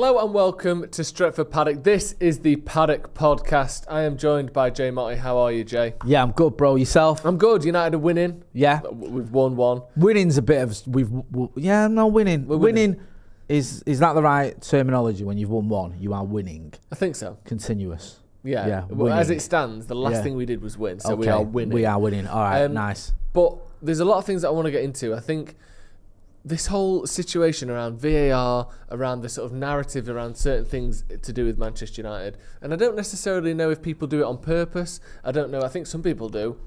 Hello and welcome to Stretford Paddock. This is the Paddock Podcast. I am joined by Jay Motty. How are you, Jay? Yeah, I'm good, bro. Yourself? I'm good. United are winning. Yeah. We've won one. Winning's a bit of... winning. We're winning. Is that the right terminology? When you've won one, you are winning. I think so. Continuous. Yeah. Well, as it stands, the last thing we did was win, so we are winning. We are winning. All right, nice. But there's a lot of things that I want to get into. I think this whole situation around VAR, around the sort of narrative around certain things to do with Manchester United, and I don't necessarily know if people do it on purpose. I don't know. I think some people do.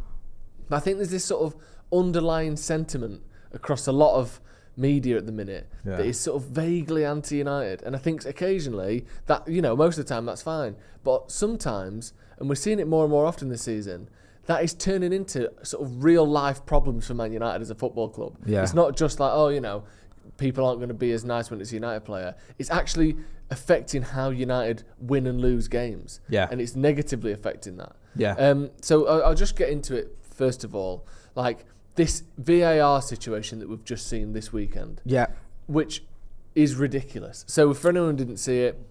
But I think there's this sort of underlying sentiment across a lot of media at the minute that is sort of vaguely anti-United. And I think occasionally that, most of the time that's fine. But sometimes, and we're seeing it more and more often this season, that is turning into sort of real life problems for Man United as a football club. Yeah. It's not just like, people aren't going to be as nice when it's a United player. It's actually affecting how United win and lose games. Yeah. And it's negatively affecting that. Yeah. So I'll just get into it first of all. Like this VAR situation that we've just seen this weekend. Yeah. Which is ridiculous. So for anyone who didn't see it,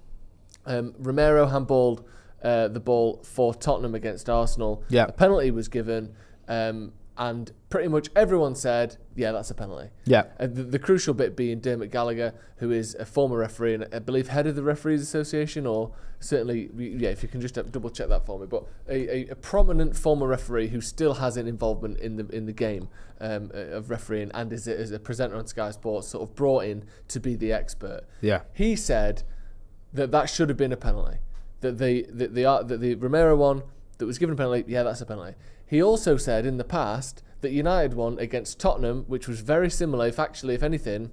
Romero handballed the ball for Tottenham against Arsenal. Yeah. A penalty was given, and pretty much everyone said, yeah, that's a penalty. Yeah. The crucial bit being Dermot Gallagher, who is a former referee and I believe head of the Referees Association, or certainly, if you can just double check that for me, but a prominent former referee who still has an involvement in the game of refereeing and is a presenter on Sky Sports, sort of brought in to be the expert. Yeah. He said that should have been a penalty. That the Romero one that was given a penalty, yeah, that's a penalty. He also said in the past that United won against Tottenham, which was very similar, if anything,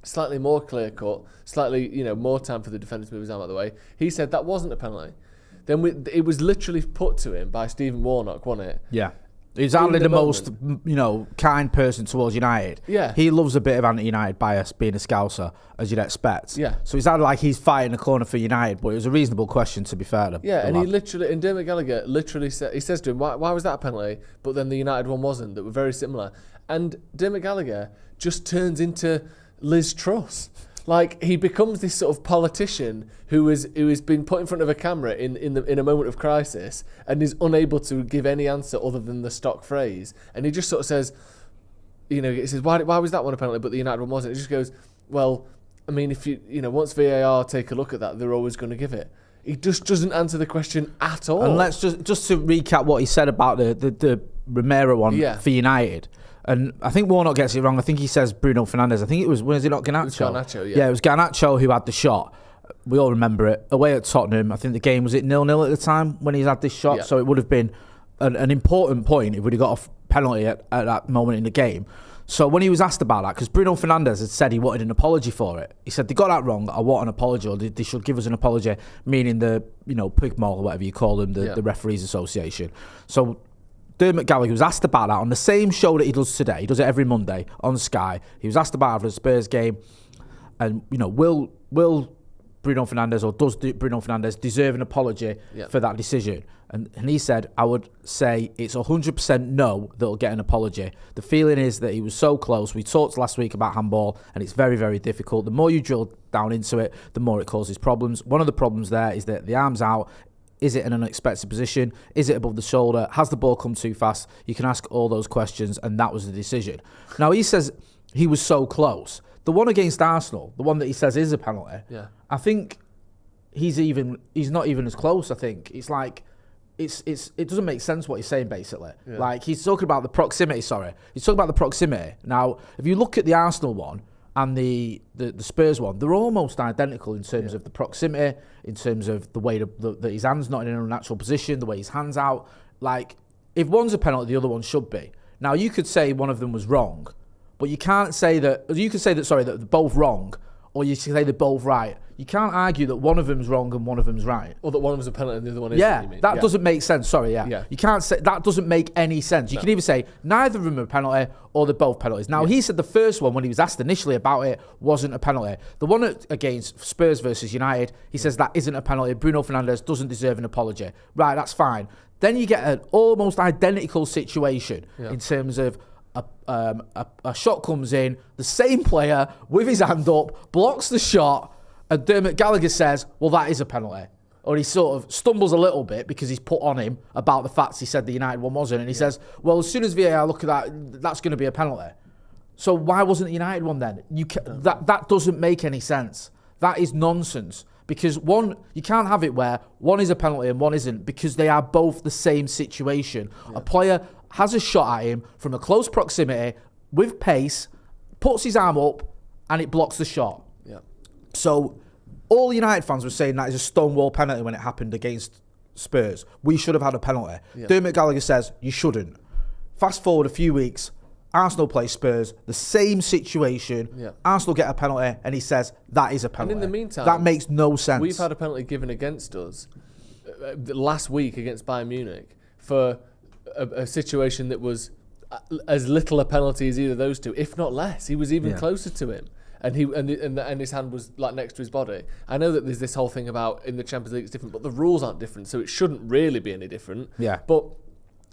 slightly more clear-cut, slightly, more time for the defenders to move his arm out of the way. He said that wasn't a penalty. Then it was literally put to him by Stephen Warnock, wasn't it? Yeah. He's hardly the most, kind person towards United. Yeah. He loves a bit of anti-United bias, being a Scouser, as you'd expect. Yeah. So it's not like he's fighting a corner for United, but it was a reasonable question, to be fair to yeah, and Dermot Gallagher literally says to him, why was that a penalty? But then the United one wasn't. That were very similar. And Dermot Gallagher just turns into Liz Truss. Like, he becomes this sort of politician who has been put in front of a camera in a moment of crisis and is unable to give any answer other than the stock phrase. And he just sort of says, he says, why was that one a penalty but the United one wasn't? He just goes, well, I mean, if once VAR take a look at that, they're always going to give it. He just doesn't answer the question at all. And let's just to recap what he said about the Romero one for United. And I think Warnock gets it wrong. I think he says Bruno Fernandes. I think it was it not Garnacho? It was Garnacho, yeah. Yeah, it was Garnacho who had the shot. We all remember it. Away at Tottenham, I think the game was 0-0 at the time when he's had this shot. Yeah. So it would have been an important point if we'd have got a penalty at that moment in the game. So when he was asked about that, because Bruno Fernandes had said he wanted an apology for it. He said, they got that wrong. I want an apology, or they should give us an apology, meaning the, Pigmol or whatever you call them, the Referees Association. So Dermot Gallagher was asked about that on the same show that he does today. He does it every Monday on Sky. He was asked about it after the Spurs game. And, will Bruno Fernandes, or does Bruno Fernandes deserve an apology for that decision? And he said, I would say it's 100% no that he'll get an apology. The feeling is that he was so close. We talked last week about handball, and it's very, very difficult. The more you drill down into it, the more it causes problems. One of the problems there is that the arm's out. Is it in an unexpected position? Is it above the shoulder? Has the ball come too fast? You can ask all those questions, and that was the decision. Now, he says he was so close. The one against Arsenal, the one that he says is a penalty, I think he's not even as close, I think. It's like, it doesn't make sense what he's saying, basically. Yeah. Like, he's talking about the proximity, He's talking about the proximity. Now, if you look at the Arsenal one, and the Spurs one, they're almost identical in terms of the proximity, in terms of the way that his hand's not in an unnatural position, the way his hand's out. Like, if one's a penalty, the other one should be. Now, you could say one of them was wrong, but you can't say that. You could say that that they're both wrong, or you say they're both right. You can't argue that one of them's wrong and one of them's right. Or that one of them's a penalty and the other one isn't. Yeah, that doesn't make sense. You can't say that doesn't make any sense. You can either say neither of them are a penalty or they're both penalties. Now, he said the first one, when he was asked initially about it, wasn't a penalty. The one against Spurs versus United, he says that isn't a penalty. Bruno Fernandes doesn't deserve an apology. Right, that's fine. Then you get an almost identical situation in terms of a shot comes in, the same player with his hand up blocks the shot, And Dermot Gallagher says, well, that is a penalty. Or he sort of stumbles a little bit because he's put on him about the facts he said the United one wasn't. And he says, well, as soon as VAR look at that, that's going to be a penalty. So why wasn't the United one then? That doesn't make any sense. That is nonsense. Because one, you can't have it where one is a penalty and one isn't, because they are both the same situation. Yeah. A player has a shot at him from a close proximity with pace, puts his arm up, and it blocks the shot. Yeah. So all United fans were saying that is a stonewall penalty when it happened against Spurs. We should have had a penalty. Yeah. Dermot Gallagher says you shouldn't. Fast forward a few weeks, Arsenal play Spurs, the same situation. Yeah. Arsenal get a penalty, and he says that is a penalty. And in the meantime, that makes no sense. We've had a penalty given against us last week against Bayern Munich for a situation that was as little a penalty as either of those two, if not less. He was even closer to him, and his hand was like next to his body. I know that there's this whole thing about in the Champions League it's different, but the rules aren't different, so it shouldn't really be any different. Yeah. But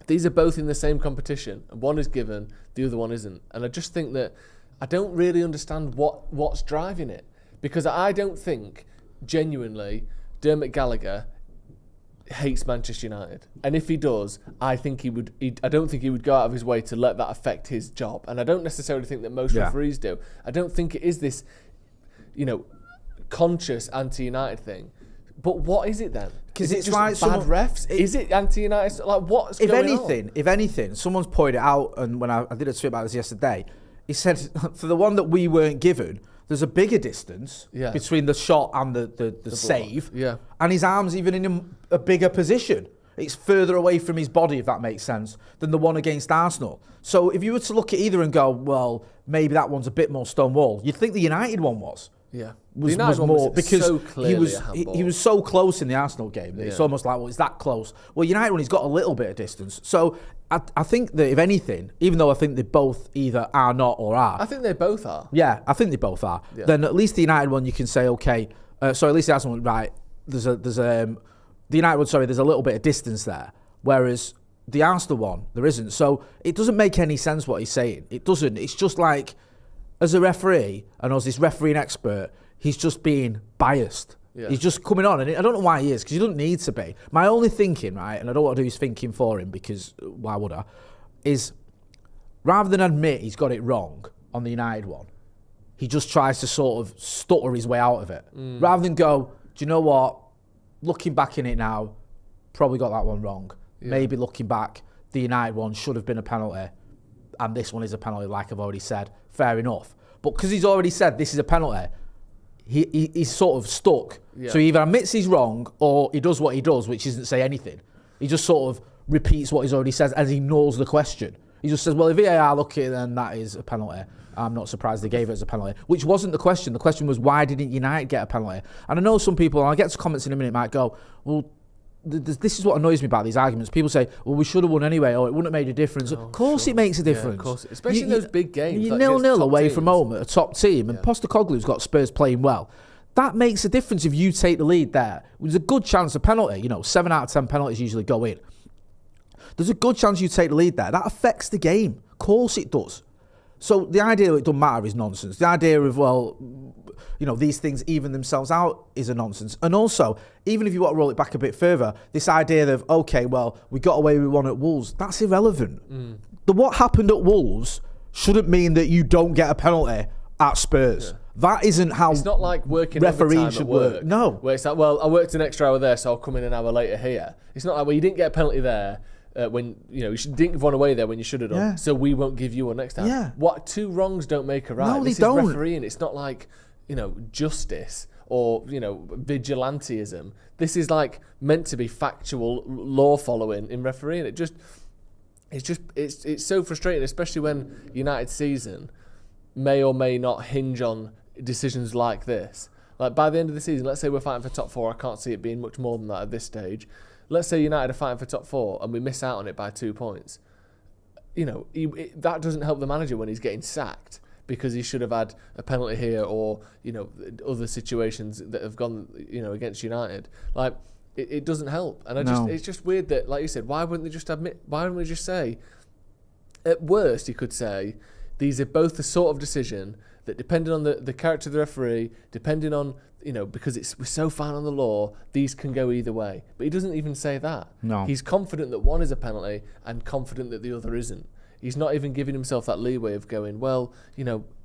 these are both in the same competition, and one is given, the other one isn't. And I just think that I don't really understand what's driving it, because I don't think genuinely Dermot Gallagher hates Manchester United, and if he does, I think he would. I don't think he would go out of his way to let that affect his job, and I don't necessarily think that most referees do. I don't think it is this, conscious anti-United thing. But what is it then? Because it's just like bad refs. Is it anti-United? Like what's going on? If anything, someone's pointed out, and when I did a tweet about this yesterday, he said for the one that we weren't given, there's a bigger distance between the shot and the save. Yeah. And his arm's even in a bigger position. It's further away from his body, if that makes sense, than the one against Arsenal. So if you were to look at either and go, well, maybe that one's a bit more stonewall, you'd think the United one was. Yeah. Was more because so he was so close in the Arsenal game that it's almost like, well, it's that close. Well, United one, he's got a little bit of distance. So I think that if anything, even though I think they both either are not or are. I think they both are. Yeah, I think they both are. Yeah. Then at least the United one you can say, okay, at least the Arsenal one, right, the United one, sorry, there's a little bit of distance there. Whereas the Arsenal one, there isn't. So it doesn't make any sense what he's saying. It doesn't. It's just like, as a referee, and as this refereeing expert, he's just being biased. Yeah. He's just coming on, and I don't know why he is, because he doesn't need to be. My only thinking, right, and I don't want to do his thinking for him, because why would I, is rather than admit he's got it wrong on the United one, he just tries to sort of stutter his way out of it. Rather than go, do you know what, looking back in it now, probably got that one wrong. Yeah. Maybe looking back, the United one should have been a penalty, and this one is a penalty, like I've already said. Fair enough. But because he's already said this is a penalty, he's sort of stuck. Yeah. So he either admits he's wrong or he does what he does, which isn't say anything. He just sort of repeats what he's already said as he ignores the question. He just says, well, if VAR look at it, then that is a penalty. I'm not surprised they gave it as a penalty, which wasn't the question. The question was, why didn't United get a penalty? And I know some people, and I'll get to comments in a minute, might go, well, this is what annoys me about these arguments. People say, well, we should have won anyway, or it wouldn't have made a difference. Of course it makes a difference. Yeah, of course. Especially in those big games. You're 0-0 away from home at a top team, and Postecoglou's got Spurs playing well. That makes a difference if you take the lead there. There's a good chance a penalty, 7 out of 10 penalties usually go in. There's a good chance you take the lead there. That affects the game. Of course it does. So the idea that it doesn't matter is nonsense. The idea of, well, these things even themselves out is a nonsense. And also, even if you want to roll it back a bit further, this idea of, okay, well, we got away with one at Wolves, that's irrelevant. What happened at Wolves shouldn't mean that you don't get a penalty at Spurs. Yeah. That isn't how it's not like working referees should work. No. Where it's like, well, I worked an extra hour there, so I'll come in an hour later here. It's not like, well, you didn't get a penalty there when you didn't give one away there when you should have done. So we won't give you one next time. Yeah. What, two wrongs don't make a right. No, this is refereeing. It's not like justice or vigilantism. This is like meant to be factual law following in refereeing. It's so frustrating, especially when United's season may or may not hinge on decisions like this. Like by the end of the season, let's say we're fighting for top 4. I can't see it being much more than that at this stage. Let's say United are fighting for top 4 and we miss out on it by 2 points. That doesn't help the manager when he's getting sacked because he should have had a penalty here or other situations that have gone against United. Like it doesn't help, and it's just weird that, like you said, why wouldn't they just admit? Why wouldn't we just say? At worst, you could say these are both the sort of decision that depending on the character of the referee, depending on, because we're so fine on the law, these can go either way. But he doesn't even say that. No. He's confident that one is a penalty and confident that the other isn't. He's not even giving himself that leeway of going, well,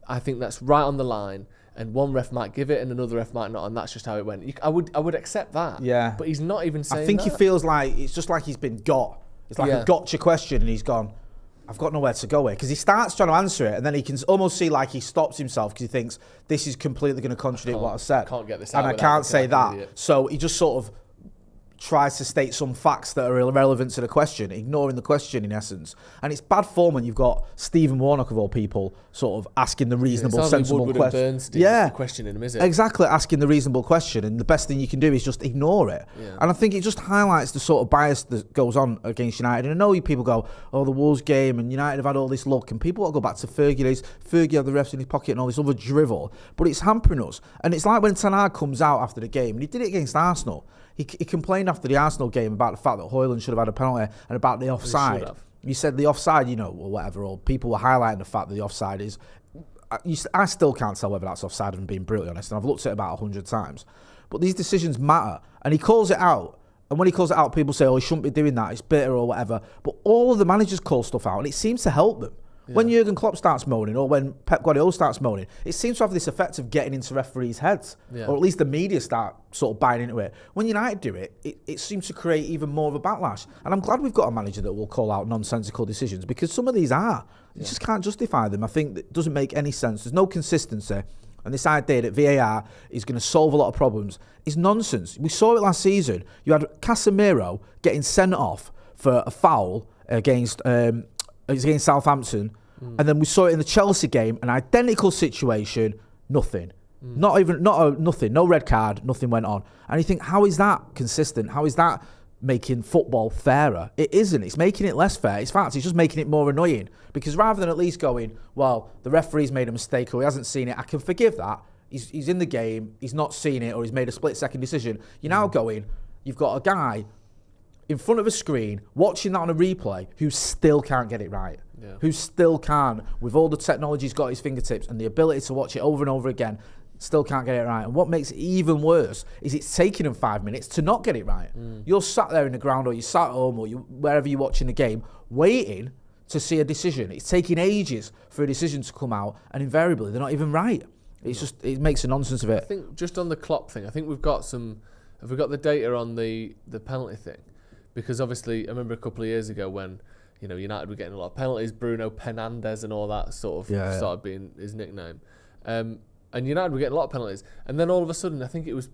I think that's right on the line, and one ref might give it and another ref might not, and that's just how it went. I would accept that. Yeah. But he's not even saying that. I think he feels like it's just like he's been got. It's like a gotcha question, and he's gone, I've got nowhere to go here. Because he starts trying to answer it, and then he can almost see like he stops himself because he thinks this is completely going to contradict what I said. I can't get this out. And I can't say that. So he just sort of tries to state some facts that are irrelevant to the question, ignoring the question in essence. And it's bad form when you've got Stephen Warnock of all people sort of asking the reasonable, sensible question. Questioning him, is it? Exactly, asking the reasonable question, and the best thing you can do is just ignore it. Yeah. And I think it just highlights the sort of bias that goes on against United. And I know people go, oh, the Wolves game and United have had all this luck, and people want to go back to Fergie days. Fergie had the refs in his pocket and all this other drivel, but it's hampering us. And it's like when Ten Hag comes out after the game, and he did it against Arsenal. He complained after the Arsenal game about the fact that Højlund should have had a penalty and about the offside. He said the offside, or whatever, or people were highlighting the fact that the offside is... I still can't tell whether that's offside, if I'm being brutally honest, and I've looked at it about 100 times. But these decisions matter, and he calls it out. And when he calls it out, people say, oh, he shouldn't be doing that, it's bitter or whatever. But all of the managers call stuff out, and it seems to help them. Yeah. When Jurgen Klopp starts moaning, or when Pep Guardiola starts moaning, it seems to have this effect of getting into referees' heads, or at least the media start sort of buying into it. When United do it, it seems to create even more of a backlash. And I'm glad we've got a manager that will call out nonsensical decisions, because some of these are. You just can't justify them. I think it doesn't make any sense. There's no consistency. And this idea that VAR is going to solve a lot of problems is nonsense. We saw it last season. You had Casemiro getting sent off for a foul against Southampton, and then we saw it in the Chelsea game, an identical situation, nothing. Nothing, no red card, nothing went on. And you think, how is that consistent? How is that making football fairer? It isn't. It's making it less fair. In fact, it's just making it more annoying, because rather than at least going, well, the referee's made a mistake or he hasn't seen it, I can forgive that. He's in the game, he's not seen it, or he's made a split-second decision. You're now going, you've got a guy in front of a screen, watching that on a replay, who still can't get it right. Yeah. Who still can, with all the technology he's got at his fingertips and the ability to watch it over and over again, still can't get it right. And what makes it even worse is it's taking him 5 minutes to not get it right. You're sat there in the ground, or you're sat at home, or wherever you're watching the game, waiting to see a decision. It's taking ages for a decision to come out, and invariably they're not even right. It makes a nonsense of it. I think just on the Klopp thing, I think we've got the data on the penalty thing, because obviously I remember a couple of years ago when United were getting a lot of penalties, Bruno Fernandes and all that sort of started being his nickname, and United were getting a lot of penalties, and then all of a sudden I think it was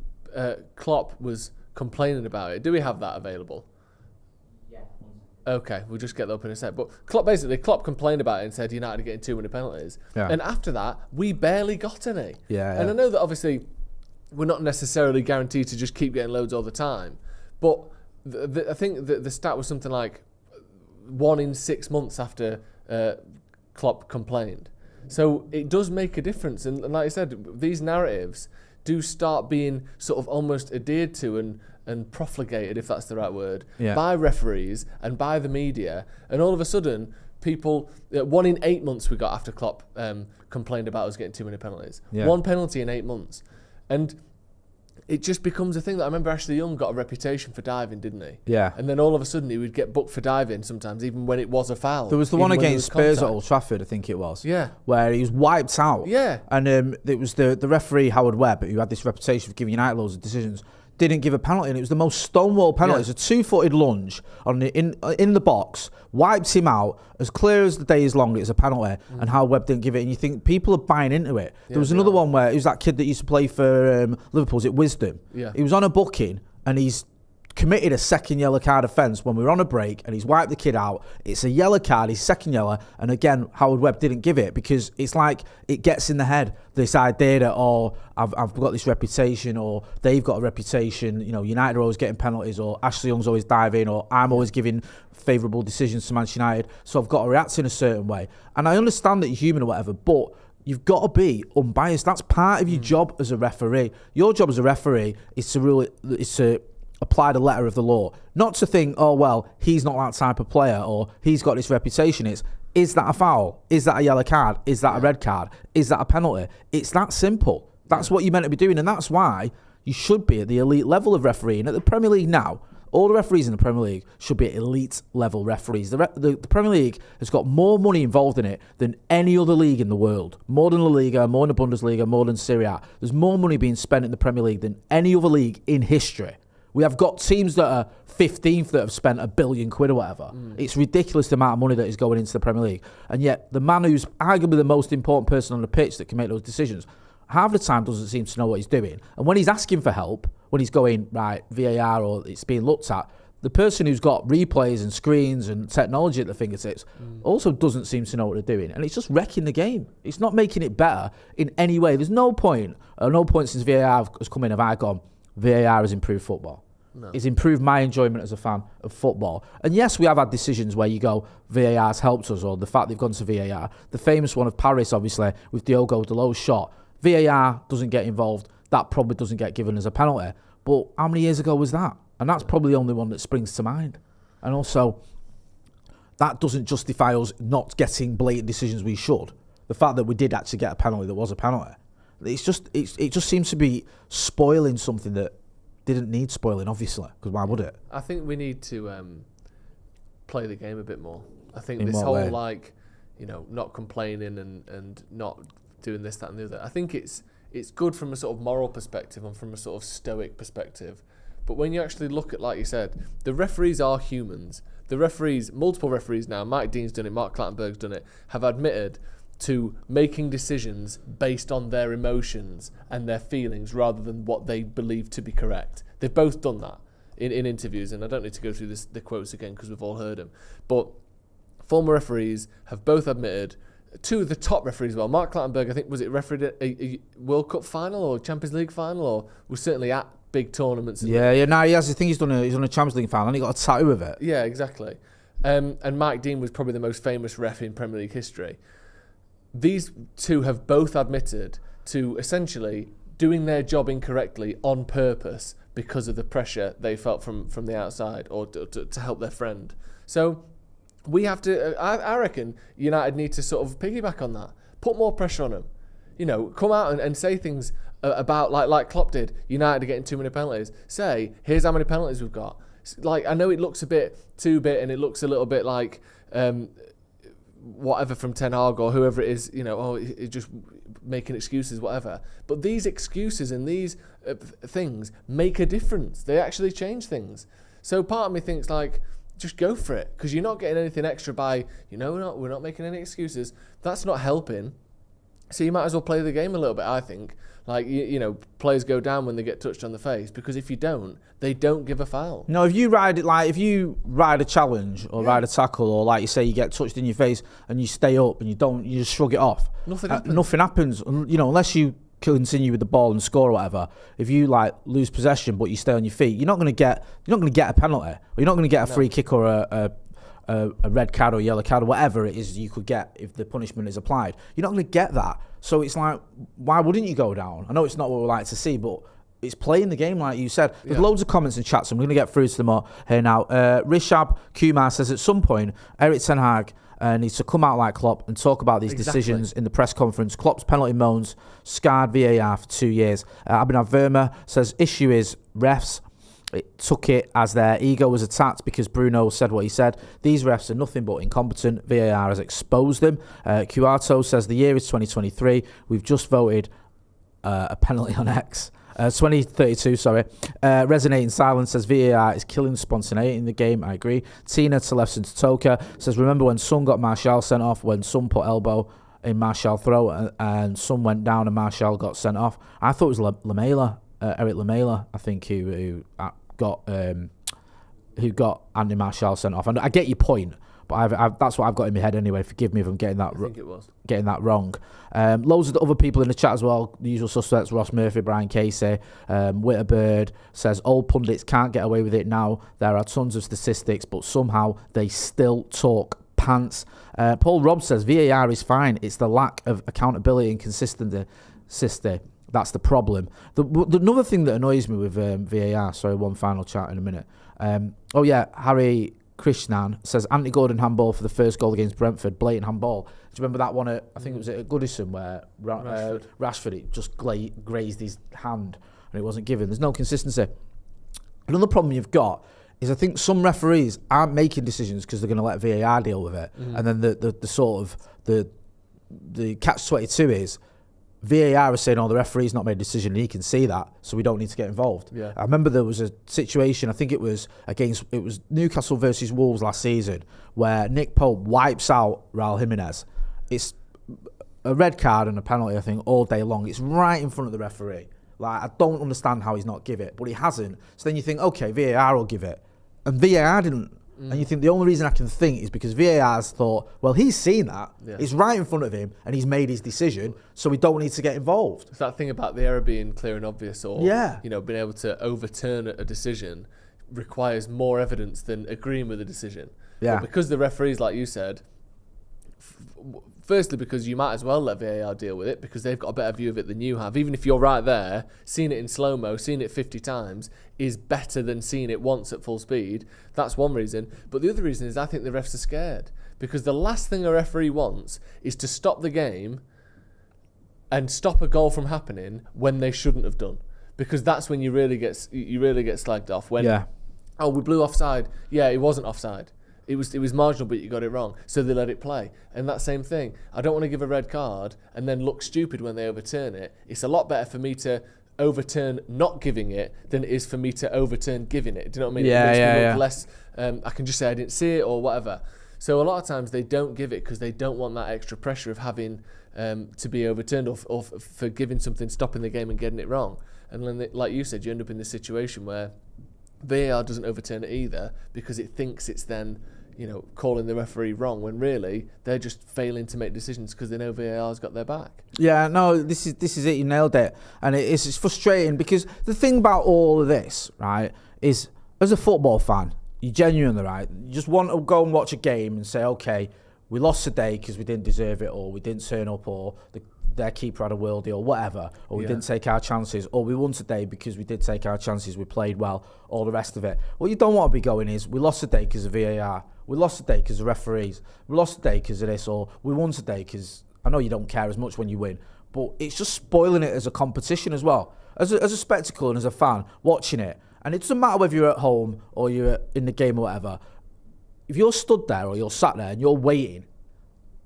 Klopp was complaining about it. Do we have that available? Yeah. Okay, we'll just get that up in a sec. But Klopp complained about it and said United are getting too many penalties. Yeah. And after that, we barely got any. Yeah. And I know that obviously we're not necessarily guaranteed to just keep getting loads all the time. But I think the stat was something like 1 in 6 months after Klopp complained. So it does make a difference. And like I said, these narratives do start being sort of almost adhered to and profligated, if that's the right word, by referees and by the media. And all of a sudden, people, 1 in 8 months we got after Klopp complained about us getting too many penalties. Yeah. 1 penalty in 8 months. And it just becomes a thing that I remember Ashley Young got a reputation for diving, didn't he? Yeah. And then all of a sudden he would get booked for diving sometimes, even when it was a foul. There was the one against Spurs at Old Trafford, I think it was. Yeah. Where he was wiped out. Yeah. And it was the referee, Howard Webb, who had this reputation for giving United loads of decisions, didn't give a penalty, and it was the most stonewall penalty. It was a 2-footed lunge in the box, wiped him out, as clear as the day is long, it's a penalty, and Howard Webb didn't give it, and you think people are buying into it. There was another one where it was that kid that used to play for Liverpool, is it Wisdom? Yeah. He was on a booking, and he's committed a second yellow card offence when we were on a break, and he's wiped the kid out. It's a yellow card, his second yellow, and again, Howard Webb didn't give it, because it's like it gets in the head, this idea that, I've got this reputation, or they've got a reputation, United are always getting penalties, or Ashley Young's always diving, or I'm always giving favourable decisions to Manchester United, so I've got to react in a certain way. And I understand that you're human or whatever, but you've got to be unbiased. That's part of your job as a referee. Your job as a referee is to apply the letter of the law. Not to think, oh, well, he's not that type of player, or he's got this reputation. It's Is that a foul? Is that a yellow card? Is that a red card? Is that a penalty? It's that simple. That's what you're meant to be doing, and that's why you should be at the elite level of refereeing. At the Premier League now, all the referees in the Premier League should be elite level referees. The Premier League has got more money involved in it than any other league in the world. More than La Liga, more than the Bundesliga, more than Serie A. There's more money being spent in the Premier League than any other league in history. We have got teams that are 15th that have spent £1 billion or whatever. It's ridiculous the amount of money that is going into the Premier League. And yet the man who's arguably the most important person on the pitch that can make those decisions, half the time doesn't seem to know what he's doing. And when he's asking for help, when he's going, right, VAR or it's being looked at, the person who's got replays and screens and technology at the fingertips also doesn't seem to know what they're doing. And it's just wrecking the game. It's not making it better in any way. There's no point since VAR has come in have I gone, VAR has improved football. No. It's improved my enjoyment as a fan of football. And yes, we have had decisions where you go, VAR has helped us, or the fact they've gone to VAR. The famous one of Paris, obviously, with Diogo Dalot's shot. VAR doesn't get involved. That probably doesn't get given as a penalty. But how many years ago was that? And that's probably the only one that springs to mind. And also, that doesn't justify us not getting blatant decisions we should. The fact that we did actually get a penalty that was a penalty. It just seems to be spoiling something that didn't need spoiling, obviously, because why would it? I think we need to play the game a bit more. I think this whole not complaining and not doing this, that and the other. I think it's good from a sort of moral perspective and from a sort of stoic perspective. But when you actually look at, like you said, the referees are humans. The referees, multiple referees now, Mike Dean's done it, Mark Clattenburg's done it, have admitted to making decisions based on their emotions and their feelings rather than what they believe to be correct. They've both done that in interviews, and I don't need to go through the quotes again because we've all heard them. But former referees have both admitted, two of the top referees as well. Mark Clattenburg, I think, was it refereed a World Cup final or Champions League final, or was certainly at big tournaments. He has. I think he's done a Champions League final and he got a tattoo of it. Yeah, exactly. And Mike Dean was probably the most famous ref in Premier League history. These two have both admitted to essentially doing their job incorrectly on purpose because of the pressure they felt from the outside or to help their friend. So we have to, I reckon United need to sort of piggyback on that. Put more pressure on them. Come out and say things about, like Klopp did, United are getting too many penalties. Say, here's how many penalties we've got. I know it looks a bit two-bit and it looks a little bit like whatever from Ten Hag or whoever it is, it's just making excuses, whatever. But these excuses and these things make a difference. They actually change things. So part of me thinks just go for it, because you're not getting anything extra by, we're not making any excuses. That's not helping. So you might as well play the game a little bit, I think. Players go down when they get touched on the face, because if you don't, they don't give a foul. No, if you ride a challenge or ride a tackle, or like you say, you get touched in your face and you stay up and you just shrug it off. Nothing happens. Unless you continue with the ball and score or whatever. If you lose possession but you stay on your feet, you're not going to get a penalty, or you're not going to get a free kick or a red card or yellow card or whatever it is you could get if the punishment is applied. You're not going to get that. So it's why wouldn't you go down? I know it's not what we like to see, but it's playing the game like you said. There's loads of comments and chats, and we're going to get through to them all here now. Rishab Kumar says, at some point, Erik Ten Hag needs to come out like Klopp and talk about these decisions in the press conference. Klopp's penalty moans scarred VAR for 2 years. Abhinav Verma says, issue is refs. It took it as their ego was attacked because Bruno said what he said. These refs are nothing but incompetent. VAR has exposed them. Cuarto says the year is 2023. We've just voted a penalty on X. 2032, sorry. Resonating Silence says VAR is killing spontaneity in the game. I agree. Tina Telefson Totoka says, remember when Son got Martial sent off, when Son put elbow in Martial's throat and Son went down and Martial got sent off? I thought it was Lamela. Eric Lamela, I think, who got Andy Martial sent off. And I get your point, but that's what I've got in my head anyway. Forgive me if I'm getting that. I think it was getting that wrong. Loads of the other people in the chat as well. The usual suspects: Ross Murphy, Brian Casey, Witterbird says old pundits can't get away with it now. There are tons of statistics, but somehow they still talk pants. Paul Robb says VAR is fine. It's the lack of accountability and consistency. That's the problem. Another thing that annoys me with VAR, sorry, one final chat in a minute. Harry Krishnan says Anthony Gordon handball for the first goal against Brentford, blatant handball. Do you remember that one I think it was at Goodison where Rashford it just grazed his hand and it wasn't given. There's no consistency. Another problem you've got is I think some referees aren't making decisions because they're going to let VAR deal with it. And then the sort of the catch-22 is VAR is saying, the referee's not made a decision and he can see that, so we don't need to get involved. Yeah. I remember there was a situation, I think it was Newcastle versus Wolves last season, where Nick Pope wipes out Raul Jimenez. It's a red card and a penalty, I think, all day long. It's right in front of the referee. Like, I don't understand how he's not give it, but he hasn't. So then you think, okay, VAR will give it. And VAR didn't. And you think the only reason I can think is because VAR's thought, well, he's seen that, it's right in front of him, and he's made his decision, so we don't need to get involved. It's that thing about the error being clear and obvious, or being able to overturn a decision requires more evidence than agreeing with a decision. Yeah. But because the referees, like you said, firstly, because you might as well let VAR deal with it because they've got a better view of it than you have. Even if you're right there, seeing it in slow-mo, seeing it 50 times is better than seeing it once at full speed. That's one reason. But the other reason is I think the refs are scared because the last thing a referee wants is to stop the game and stop a goal from happening when they shouldn't have done. Because that's when you really get slagged off. When, we blew offside. Yeah, it wasn't offside. It was marginal, but you got it wrong. So they let it play. And that same thing. I don't want to give a red card and then look stupid when they overturn it. It's a lot better for me to overturn not giving it than it is for me to overturn giving it. Do you know what I mean? Yeah, it makes me look less. I can just say I didn't see it or whatever. So a lot of times they don't give it because they don't want that extra pressure of having to be overturned or for giving something, stopping the game and getting it wrong. And then, like you said, you end up in this situation where VAR doesn't overturn it either because it thinks it's then calling the referee wrong when really they're just failing to make decisions because they know VAR's got their back. Yeah, no, this is it. You nailed it, and it's frustrating because the thing about all of this, right, is as a football fan, you genuinely, right, you just want to go and watch a game and say, okay, we lost today because we didn't deserve it, or we didn't turn up, or their keeper had a worldie or whatever, or we didn't take our chances, or we won today because we did take our chances, we played well, all the rest of it. What you don't want to be going is, we lost today because of VAR, we lost today because of referees, we lost today because of this, or we won today because, I know you don't care as much when you win, but it's just spoiling it as a competition as well. As a spectacle and as a fan, watching it, and it doesn't matter whether you're at home or you're in the game or whatever, if you're stood there or you're sat there and you're waiting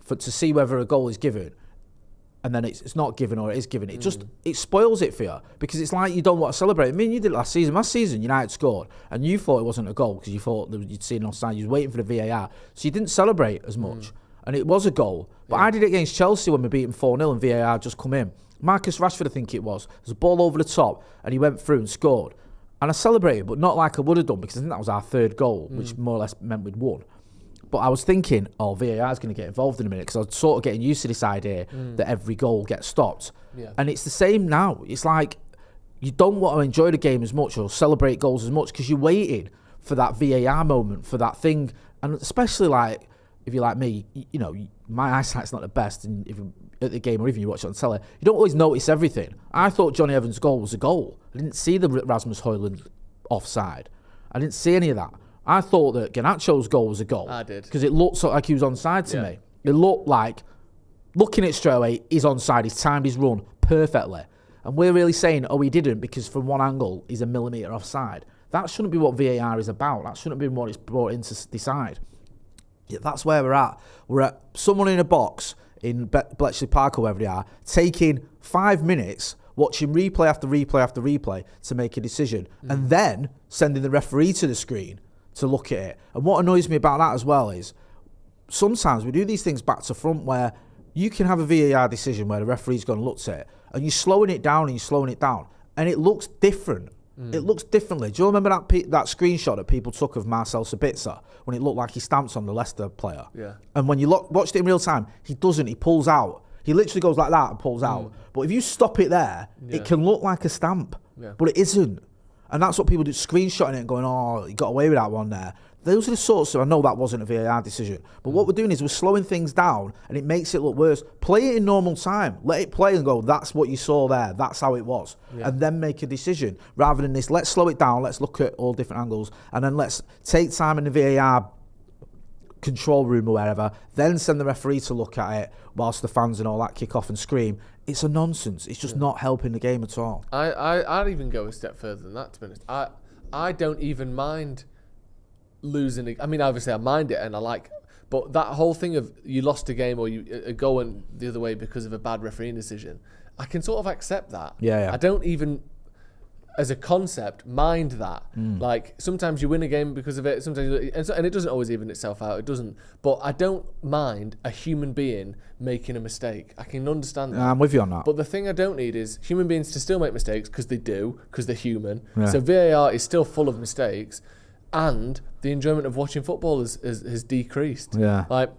to see whether a goal is given, and then it's not given or it is given, it spoils it for you because it's like you don't want to celebrate. I mean, you did it last season. Last season, United scored and you thought it wasn't a goal because you thought you'd seen offside. You was waiting for the VAR, so you didn't celebrate as much, and it was a goal. But I did it against Chelsea when we beat them 4-0 and VAR just come in. Marcus Rashford, I think it was. There's a ball over the top and he went through and scored, and I celebrated, but not like I would have done because I think that was our third goal, which more or less meant we'd won. But I was thinking, VAR is going to get involved in a minute because I was sort of getting used to this idea that every goal gets stopped. Yeah. And it's the same now. It's like you don't want to enjoy the game as much or celebrate goals as much because you're waiting for that VAR moment, for that thing. And especially like, if you're like me, my eyesight's not the best. And if you're at the game or even you watch it on telly, you don't always notice everything. I thought Johnny Evans' goal was a goal. I didn't see the Rasmus Højlund offside. I didn't see any of that. I thought that Garnacho's goal was a goal. I did. Because it looked like he was onside to me. It looked like, looking at it straight away, he's onside. He's timed his run perfectly. And we're really saying, he didn't because from one angle, he's a millimetre offside. That shouldn't be what VAR is about. That shouldn't be what it's brought in to decide. Yeah, that's where we're at. We're at someone in a box in Bletchley Park or wherever they are, taking 5 minutes, watching replay after replay after replay to make a decision, and then sending the referee to the screen to look at it. And what annoys me about that as well is sometimes we do these things back to front where you can have a VAR decision where the referee's gone and looked at it and you're slowing it down and it looks different. It looks differently. Do you remember that screenshot that people took of Marcel Sabitzer when it looked like he stamps on the Leicester player? Yeah. And when you watched it in real time, he doesn't. He pulls out. He literally goes like that and pulls out. But if you stop it there, it can look like a stamp. Yeah. But it isn't. And that's what people do, screenshotting it and going, he got away with that one there. Those are the sorts of, I know that wasn't a VAR decision, but what we're doing is we're slowing things down and it makes it look worse. Play it in normal time. Let it play and go, that's what you saw there. That's how it was. Yeah. And then make a decision. Rather than this, let's slow it down. Let's look at all different angles. And then let's take time in the VAR control room or wherever, then send the referee to look at it whilst the fans and all that kick off and scream. It's a nonsense. It's just not helping the game at all. I'd even go a step further than that, to be honest. I don't even mind losing. I mean, obviously I mind it and I like, but that whole thing of you lost a game or a goal went the other way because of a bad refereeing decision, I can sort of accept that. Yeah. I don't even, as a concept, mind that. Like, sometimes you win a game because of it, sometimes and it doesn't always even itself out. It doesn't. But I don't mind a human being making a mistake. I can understand that. I'm with you on that. But the thing I don't need is human beings to still make mistakes, because they do, because they're human. Yeah. So VAR is still full of mistakes, and the enjoyment of watching football has decreased. Yeah. Like,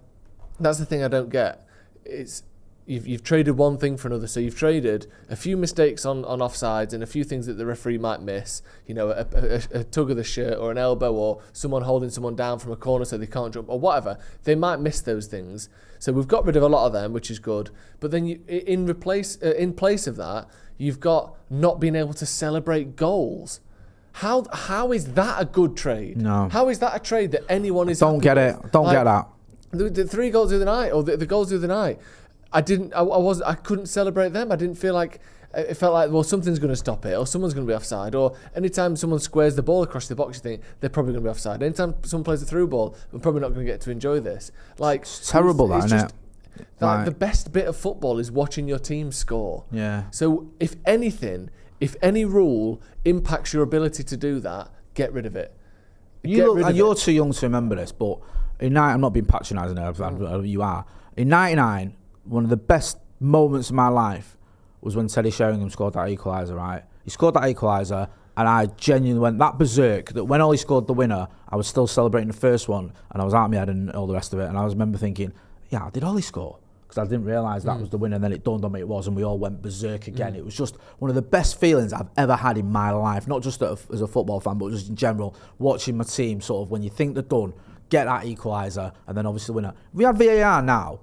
that's the thing I don't get. It's You've traded one thing for another. So you've traded a few mistakes on offsides and a few things that the referee might miss. You know, a tug of the shirt or an elbow or someone holding someone down from a corner so they can't jump or whatever. They might miss those things. So we've got rid of a lot of them, which is good. But then in place of that, you've got not being able to celebrate goals. How is that a good trade? No. How is that a trade that anyone is? Don't get it. Don't get that. The 3 goals the other night, or the goals the other night. I couldn't celebrate them. I didn't feel like, it felt like, well, something's going to stop it, or someone's going to be offside, or anytime someone squares the ball across the box, you think they're probably going to be offside. Anytime someone plays a through ball, we're probably not going to get to enjoy this. Like, it's terrible, isn't it? Like, the best bit of football is watching your team score. Yeah. So if any rule impacts your ability to do that, get rid of it. You're too young to remember this, but I'm not being patronising there, you are. In 99, one of the best moments of my life was when Teddy Sheringham scored that equaliser, right? He scored that equaliser, and I genuinely went that berserk that when Ollie scored the winner, I was still celebrating the first one, and I was out my head and all the rest of it, and I remember thinking, yeah, did Ollie score? Because I didn't realise that was the winner, and then it dawned on me it was, and we all went berserk again. It was just one of the best feelings I've ever had in my life, not just as a football fan, but just in general, watching my team sort of, when you think they're done, get that equaliser, and then obviously the winner. If we had VAR now,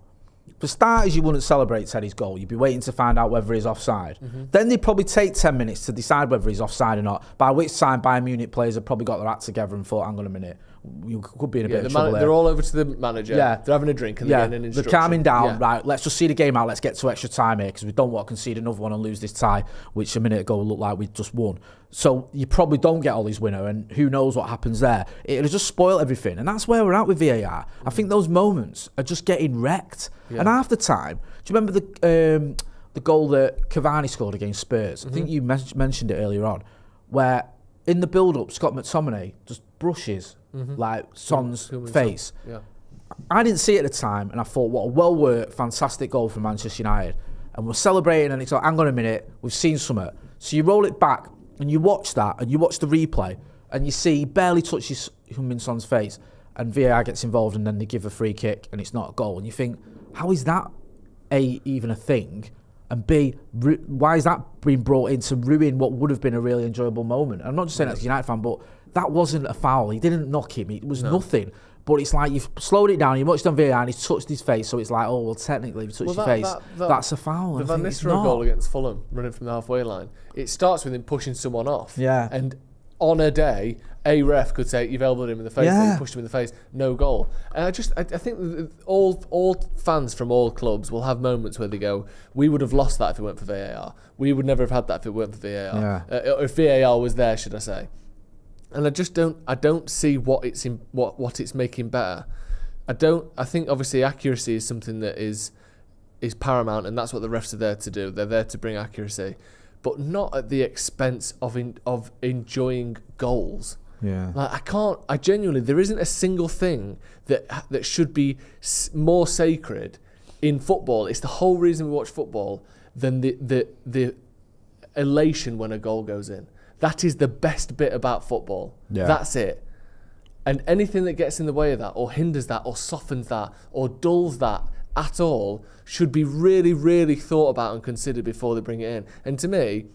for starters, you wouldn't celebrate Teddy's goal. You'd be waiting to find out whether he's offside. Then they'd probably take 10 minutes to decide whether he's offside or not, by which time Bayern Munich players have probably got their act together and thought, hang on a minute, you could be in a bit of trouble there. They're all over to the manager. Yeah. They're having a drink and they're getting an instruction. They're calming down. Right, let's just see the game out. Let's get to extra time here, because we don't want to concede another one and lose this tie, which a minute ago looked like we just won. So you probably don't get Ollie's winner, and who knows what happens there. It'll just spoil everything, and that's where we're at with VAR. I think those moments are just getting wrecked. And half the time, do you remember the goal that Cavani scored against Spurs? I think you mentioned it earlier on, where in the build-up, Scott McTominay just brushes like Son's face. Yeah. I didn't see it at the time, and I thought, what a well-worked, fantastic goal from Manchester United. And we're celebrating, and it's like, hang on a minute, we've seen something. So you roll it back, and you watch that, and you watch the replay, and you see he barely touches Heung-min Son's face, and VAR gets involved, and then they give a free kick, and it's not a goal. And you think, how is that even a thing? And B, why is that being brought in to ruin what would have been a really enjoyable moment? I'm not just saying that's a United fan, but that wasn't a foul. He didn't knock him. It was nothing. But it's like you've slowed it down, you watched on VAR, and he's touched his face, so it's like, oh, well, technically, if you touched your face, that's a foul. The Van Nistelrooy goal against Fulham, running from the halfway line, it starts with him pushing someone off. Yeah. And on a day, a ref could say, you've elbowed him in the face, you pushed him in the face, no goal. And I think that all fans from all clubs will have moments where they go, we would have lost that if it weren't for VAR. We would never have had that if it weren't for VAR. If VAR was there, should I say. And I don't see what it's making better. I think obviously accuracy is something that is paramount, and that's what the refs are there to do. They're there to bring accuracy, but not at the expense of enjoying goals. Yeah. Like I genuinely, there isn't a single thing that should be more sacred in football. It's the whole reason we watch football than the elation when a goal goes in. That is the best bit about football. Yeah. That's it. And anything that gets in the way of that, or hinders that, or softens that, or dulls that at all, should be really, really thought about and considered before they bring it in. And to me,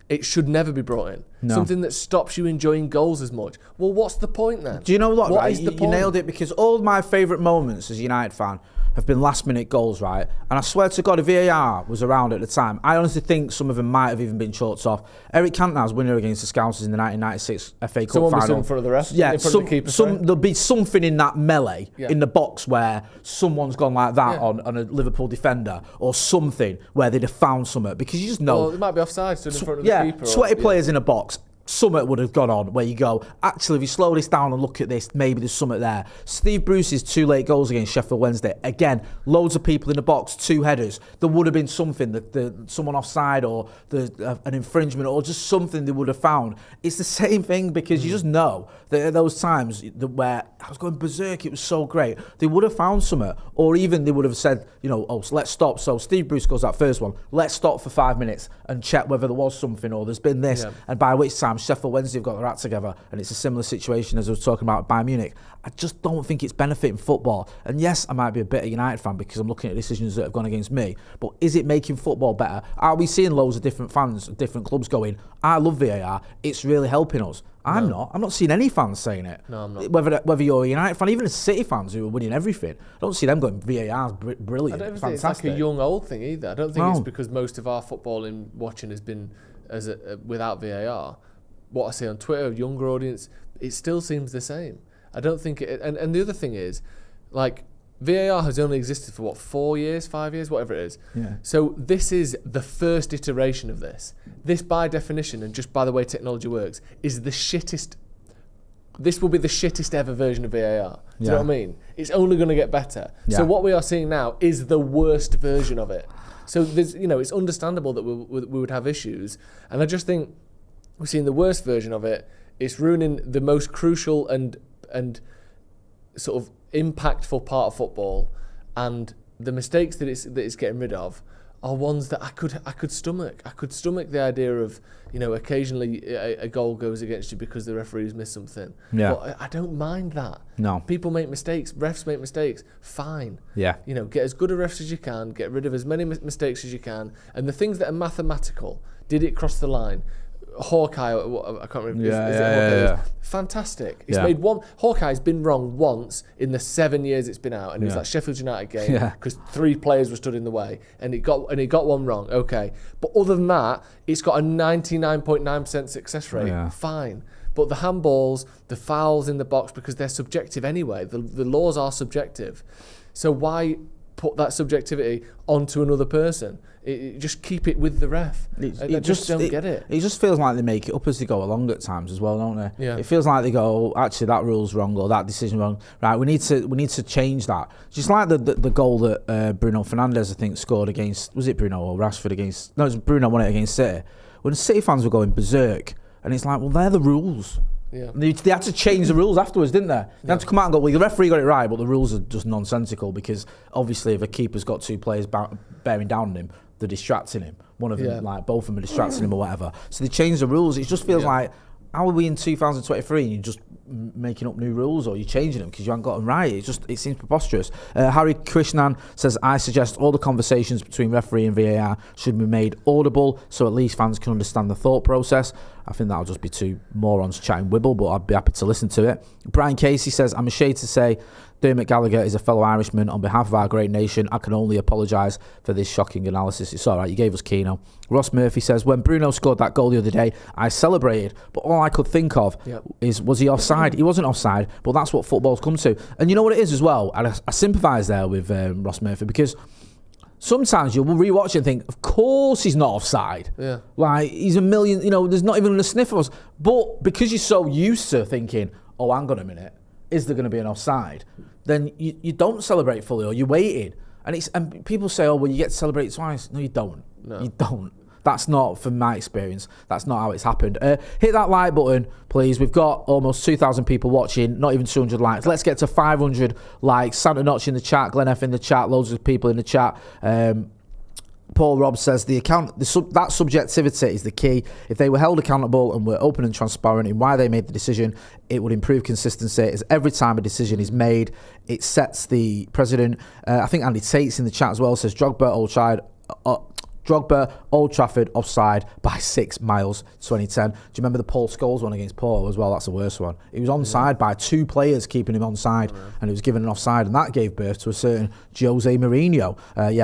it should never be brought in. No. Something that stops you enjoying goals as much. Well, what's the point then? Do you know what? What Right? is the You point? nailed it, because all my favourite moments as a United fan have been last-minute goals, right? And I swear to God, if VAR was around at the time, I honestly think some of them might have even been chalked off. Eric Cantona's winner against the Scousers in the 1996 FA Cup Someone final. be in front of the rest. Yeah, in front of the keeper, there'll be something in that melee in the box where someone's gone like that on a Liverpool defender, or something where they'd have found something, because you just know. Well, it might be offside, stood in front of the keeper. Sweaty players in a box. Summit would have gone on where you go, actually, if you slow this down and look at this, maybe there's something there. Steve Bruce's 2 late goals against Sheffield Wednesday, again, loads of people in the box, 2 headers. There would have been something, someone offside, or an infringement, or just something they would have found. It's the same thing, because you just know that at those times where I was going berserk, it was so great, they would have found something, or even they would have said, so let's stop. So Steve Bruce goes that first one, let's stop for 5 minutes and check whether there was something, or there's been this, and by which time Sheffield Wednesday have got their act together, and it's a similar situation as I was talking about Bayern Munich. I just don't think it's benefiting football. And yes, I might be a bitter United fan because I'm looking at decisions that have gone against me, but is it making football better? Are we seeing loads of different fans, different clubs going, I love VAR, it's really helping us? I'm not seeing any fans saying it. No, I'm not. Whether you're a United fan, even the City fans who are winning everything, I don't see them going, VAR's brilliant, I don't think fantastic. it's like a young old thing either. I don't think it's because most of our footballing watching has been without VAR. What I see on Twitter, younger audience, it still seems the same. I don't think it. And the other thing is, like, VAR has only existed for 4 years, 5 years, whatever it is. Yeah. So this is the first iteration of this. This, by definition, and just by the way technology works, is the shittest. This will be the shittest ever version of VAR. Do you know what I mean? It's only going to get better. Yeah. So what we are seeing now is the worst version of it. So there's, it's understandable that we would have issues, and I just think we're seeing the worst version of it. It's ruining the most crucial and sort of impactful part of football, and the mistakes that it's getting rid of are ones that I could stomach. I could stomach the idea of, occasionally a goal goes against you because the referee's missed something. Yeah. But I don't mind that. No. People make mistakes. Refs make mistakes. Fine. Yeah. Get as good a refs as you can. Get rid of as many mistakes as you can. And the things that are mathematical, did it cross the line? Hawkeye, I can't remember. Is it Hawkeye? Yeah. Fantastic. It's made one. Hawkeye's been wrong once in the 7 years it's been out, and it was that Sheffield United game because 3 players were stood in the way, and it got one wrong. Okay, but other than that, it's got a 99.9% success rate. Yeah. Fine. But the handballs, the fouls in the box, because they're subjective anyway. The laws are subjective, so why put that subjectivity onto another person? Just keep it with the ref. I just don't get it. It just feels like they make it up as they go along at times as well, don't they? Yeah. It feels like they go, actually that rule's wrong, or that decision wrong. Right, we need to change that. Just like the goal that Bruno Fernandes, I think, scored against, was it Bruno or Rashford against? No, it was Bruno won it against City. When City fans were going berserk, and it's like, well, they're the rules. Yeah. They had to change the rules afterwards, didn't they? They had to come out and go, well, the referee got it right, but the rules are just nonsensical, because obviously if a keeper's got 2 players bearing down on him, they're distracting him. One of them, like both of them are distracting him or whatever. So they changed the rules. It just feels like, how are we in 2023 and you're just making up new rules, or you're changing them because you haven't got them right? It seems preposterous. Harry Krishnan says, I suggest all the conversations between referee and VAR should be made audible, so at least fans can understand the thought process. I think that'll just be 2 morons chatting wibble, but I'd be happy to listen to it. Brian Casey says, I'm ashamed to say Dermot Gallagher is a fellow Irishman. On behalf of our great nation, I can only apologise for this shocking analysis. It's all right, you gave us Keno. Ross Murphy says, when Bruno scored that goal the other day, I celebrated, but all I could think of was he offside? He wasn't offside, but that's what football's come to. And you know what it is as well? And I sympathise there with Ross Murphy, because sometimes you'll rewatch it and think, of course he's not offside. Yeah. Like, he's a million, there's not even a sniff of us. But because you're so used to thinking, oh, hang on a minute, is there going to be an offside? Then you don't celebrate fully, or you waited. And people say, oh, well, you get to celebrate twice. No, you don't. No. You don't. That's not, from my experience, that's not how it's happened. Hit that like button, please. We've got almost 2,000 people watching, not even 200 likes. Let's get to 500 likes. Santa Notch in the chat, Glenn F in the chat, loads of people in the chat. Paul Robb says that subjectivity is the key. If they were held accountable and were open and transparent in why they made the decision, it would improve consistency, as every time a decision is made, it sets the precedent. I think Andy Tate's in the chat as well, says Drogba, Drogba, Old Trafford, offside by 6 miles, 2010. Do you remember the Paul Scholes one against Paul as well? That's the worst one. He was onside by 2 players keeping him onside, and he was given an offside, and that gave birth to a certain Jose Mourinho.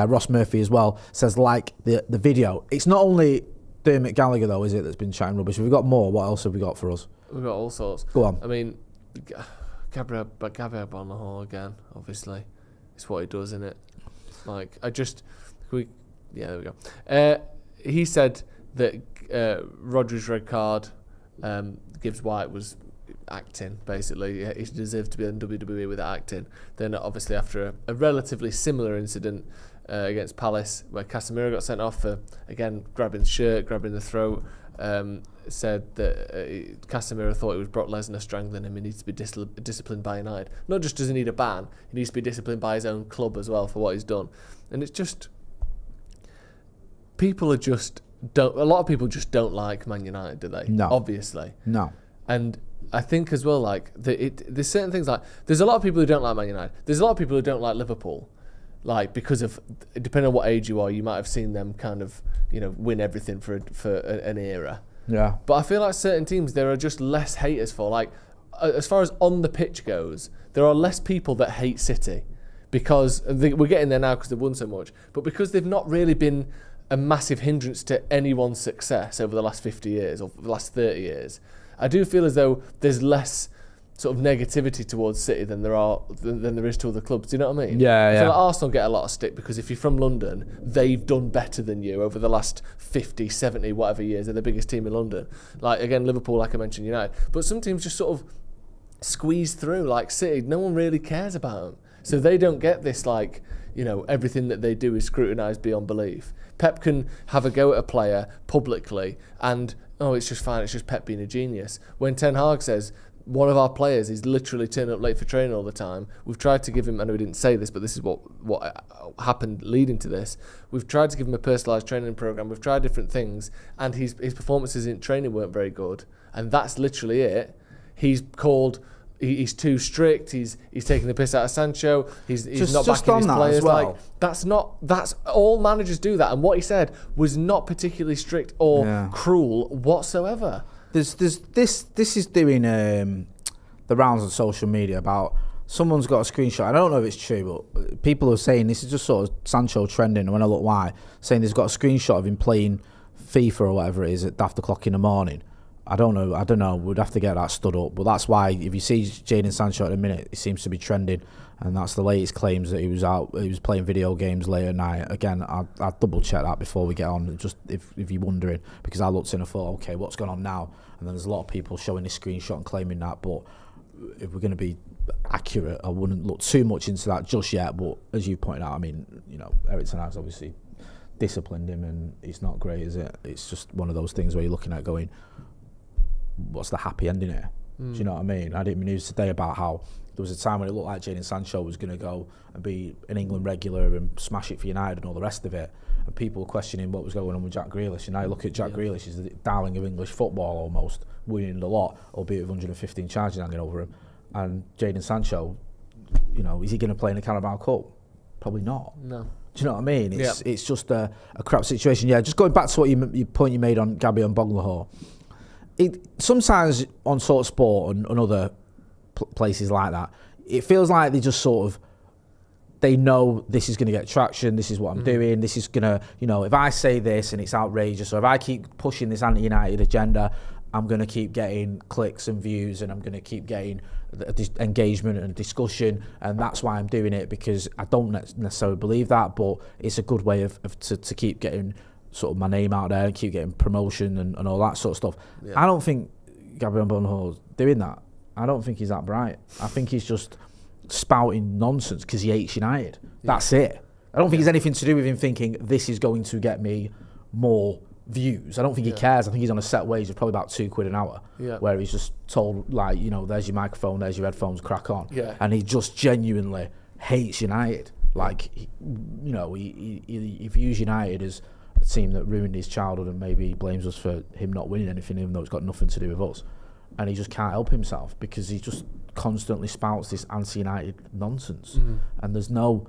Ross Murphy as well says, like the video. It's not only Dermot Gallagher, though, is it, that's been chatting rubbish? We've got more. What else have we got for us? We've got all sorts. Go on. I mean, Gabriel Agbonlahor again, obviously. It's what he does, isn't it? Like, there we go. He said that Rodri's red card, Gibbs White was acting, basically. He deserved to be in WWE with acting. Then, obviously, after a relatively similar incident against Palace, where Casemiro got sent off for, again, grabbing the shirt, grabbing the throat, said that Casemiro thought it was Brock Lesnar strangling him. He needs to be disciplined by United. Not just does he need a ban, he needs to be disciplined by his own club as well for what he's done. And it's just... a lot of people just don't like Man United, do they? No. Obviously. No. And I think as well, like, there's certain things like... There's a lot of people who don't like Man United. There's a lot of people who don't like Liverpool. Like, because of... Depending on what age you are, you might have seen them kind of, win everything for an era. Yeah. But I feel like certain teams, there are just less haters for. Like, as far as on the pitch goes, there are less people that hate City. Because... We're getting there now because they've won so much. But because they've not really been a massive hindrance to anyone's success over the last 50 years or the last 30 years, I do feel as though there's less sort of negativity towards City than there is to other clubs. Do you know what I mean? Yeah, I feel like Arsenal get a lot of stick because if you're from London, they've done better than you over the last 50, 70, whatever years. They're the biggest team in London. Like, again, Liverpool, like I mentioned, United. But some teams just sort of squeeze through. Like City, no one really cares about them. So they don't get this, like, everything that they do is scrutinised beyond belief. Pep can have a go at a player publicly and, it's just fine, it's just Pep being a genius. When Ten Hag says, one of our players is literally turning up late for training all the time, we've tried to give him, I know we didn't say this, but this is what happened leading to this, we've tried to give him a personalised training programme, we've tried different things, and his performances in training weren't very good, and that's literally it. He's called... He's too strict. He's taking the piss out of Sancho. He's not backing his players. Well. Like that's all managers do that. And what he said was not particularly strict or cruel whatsoever. This is doing the rounds on social media about someone's got a screenshot. I don't know if it's true, but people are saying this is just sort of Sancho trending. And when I look why, saying there's got a screenshot of him playing FIFA or whatever it is at daft o'clock in the morning. I don't know. We'd have to get that stood up. But that's why, if you see Jadon Sancho at the minute, it seems to be trending. And that's the latest claims that he was playing video games late at night. Again, I'll double check that before we get on, just if you're wondering. Because I looked in and thought, okay, what's going on now? And then there's a lot of people showing this screenshot and claiming that. But if we're going to be accurate, I wouldn't look too much into that just yet. But as you pointed out, I mean, Erik ten Hag's obviously disciplined him and it's not great, is it? It's just one of those things where you're looking at going... what's the happy ending here? Do you know what I mean? I did news today about how there was a time when it looked like Jadon Sancho was going to go and be an England regular and smash it for United and all the rest of it. And people were questioning what was going on with Jack Grealish. And now you look at Jack Grealish, he's the darling of English football almost, winning the lot, albeit with 115 charges hanging over him. And Jadon Sancho, is he going to play in the Carabao Cup? Probably not. No. Do you know what I mean? It's just a crap situation. Yeah, just going back to what your point you made on Gabriel Agbonlahor. Sometimes on Sort of Sport and other places like that, it feels like they just sort of, they know this is going to get traction, this is what I'm doing, this is going to, if I say this and it's outrageous, or if I keep pushing this anti-United agenda, I'm going to keep getting clicks and views and I'm going to keep getting engagement and discussion, and that's why I'm doing it, because I don't necessarily believe that, but it's a good way to keep getting sort of my name out there and keep getting promotion and all that sort of stuff. Yeah. I don't think Gabriel Agbonlahor's doing that. I don't think he's that bright. I think he's just spouting nonsense because he hates United. Yeah. That's it. I don't think it's anything to do with him thinking this is going to get me more views. I don't think he cares. I think he's on a set wage of probably about £2 an hour, where he's just told, like, there's your microphone, there's your headphones, crack on. Yeah. And he just genuinely hates United. Like, he views United as a team that ruined his childhood and maybe blames us for him not winning anything, even though it's got nothing to do with us. And he just can't help himself because he just constantly spouts this anti-United nonsense. And there's no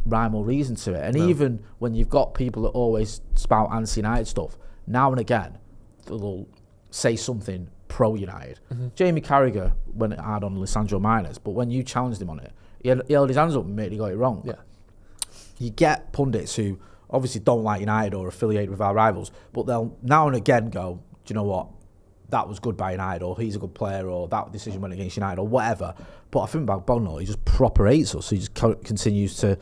rhyme or reason to it. And even when you've got people that always spout anti-United stuff, now and again, they'll say something pro-United. Jamie Carragher went hard on Lisandro Martinez, but when you challenged him on it, he held his hands up and made he got it wrong. Yeah. You get pundits who obviously don't like United or affiliate with our rivals, but they'll now and again go, do you know what? That was good by United, or he's a good player, or that decision went against United, or whatever. But I think about Agbonlahor, he just proper hates us. He just continues to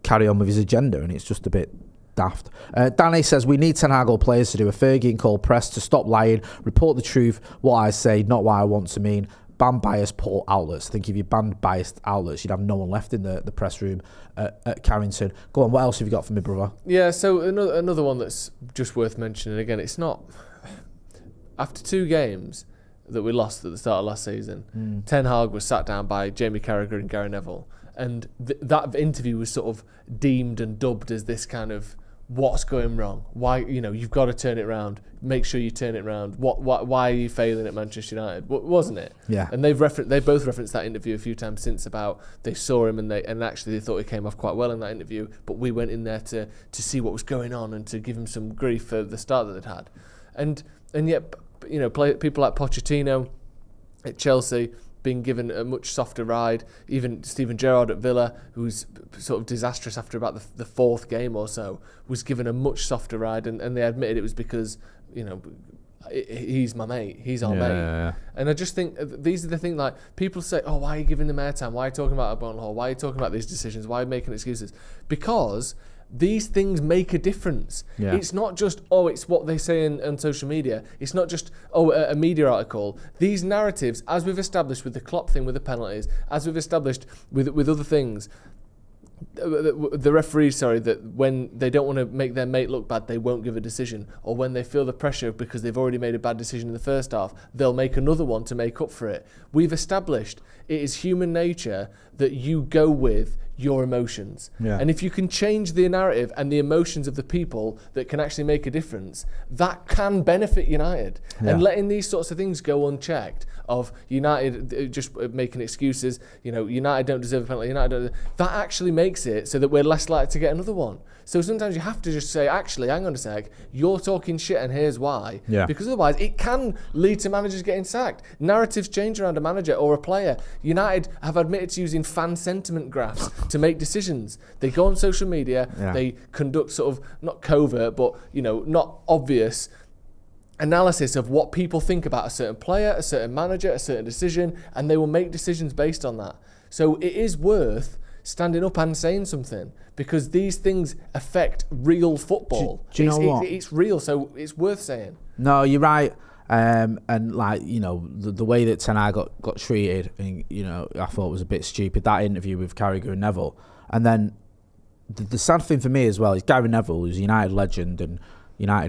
carry on with his agenda, and it's just a bit daft. Danny says, we need Ten Hag or players to do a Fergie and call press to stop lying, report the truth, what I say, not what I want to mean. Ban biased poor outlets. I think if you banned biased outlets, you'd have no one left in the press room at Carrington. Go on, what else have you got for me, brother? Yeah, so another one that's just worth mentioning. Again, it's not... After 2 games that we lost at the start of last season, Ten Hag was sat down by Jamie Carragher and Gary Neville, and that interview was sort of deemed and dubbed as this kind of, what's going wrong? Why, you've got to turn it around. Make sure you turn it around. Why are you failing at Manchester United? Wasn't it? Yeah. And they both referenced that interview a few times since about they saw him and actually they thought he came off quite well in that interview. But we went in there to see what was going on and to give him some grief for the start that they'd had, and yet people like Pochettino at Chelsea being given a much softer ride. Even Steven Gerrard at Villa, who's sort of disastrous after about the 4th game or so, was given a much softer ride, and they admitted it was because, he's my mate, he's our mate. Yeah. And I just think these are the things, like, people say, oh, why are you giving them airtime? Why are you talking about Agbonlahor? Why are you talking about these decisions? Why are you making excuses? Because these things make a difference. Yeah. It's not just, it's what they say on social media. It's not just, a media article. These narratives, as we've established with the Klopp thing, with the penalties, as we've established with other things, the referees, that when they don't want to make their mate look bad, they won't give a decision. Or when they feel the pressure because they've already made a bad decision in the first half, they'll make another one to make up for it. We've established it is human nature that you go with your emotions. Yeah. And if you can change the narrative and the emotions of the people that can actually make a difference, that can benefit United. Yeah. And letting these sorts of things go unchecked, of United just making excuses, United don't deserve a penalty, that actually makes it so that we're less likely to get another one. So sometimes you have to just say, actually, hang on a sec, you're talking shit and here's why. Yeah. Because otherwise it can lead to managers getting sacked. Narratives change around a manager or a player. United have admitted to using fan sentiment graphs to make decisions. They go on social media, they conduct sort of, not covert, but, not obvious analysis of what people think about a certain player, a certain manager, a certain decision, and they will make decisions based on that. So it is worth standing up and saying something, because these things affect real football. Do you know what? It's real, so it's worth saying. No, you're right. And the way that Ten Hag got treated, and, I thought was a bit stupid. That interview with Carragher and Neville, and then the sad thing for me as well is Gary Neville, who's a United legend and